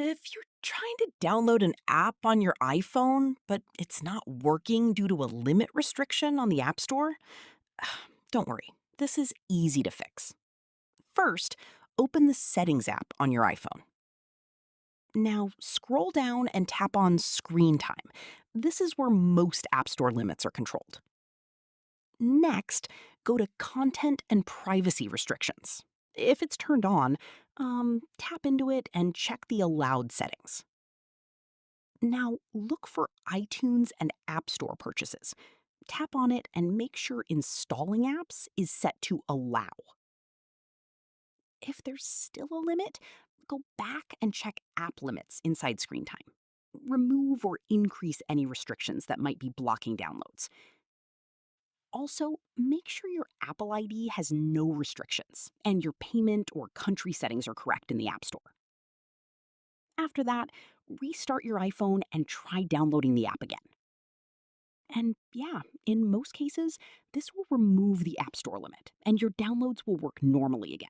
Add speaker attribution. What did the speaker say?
Speaker 1: If you're trying to download an app on your iPhone, but it's not working due to a limit restriction on the App Store, don't worry. This is easy to fix. First, open the Settings app on your iPhone. Now, scroll down and tap on Screen Time. This is where most App Store limits are controlled. Next, go to Content and Privacy Restrictions. If it's turned on, tap into it and check the allowed settings. Now, look for iTunes and App Store purchases. Tap on it and make sure installing apps is set to allow. If there's still a limit, go back and check app limits inside Screen Time. Remove or increase any restrictions that might be blocking downloads. Also, make sure your Apple ID has no restrictions and your payment or country settings are correct in the App Store. After that, restart your iPhone and try downloading the app again. And yeah, in most cases, this will remove the App Store limit and your downloads will work normally again.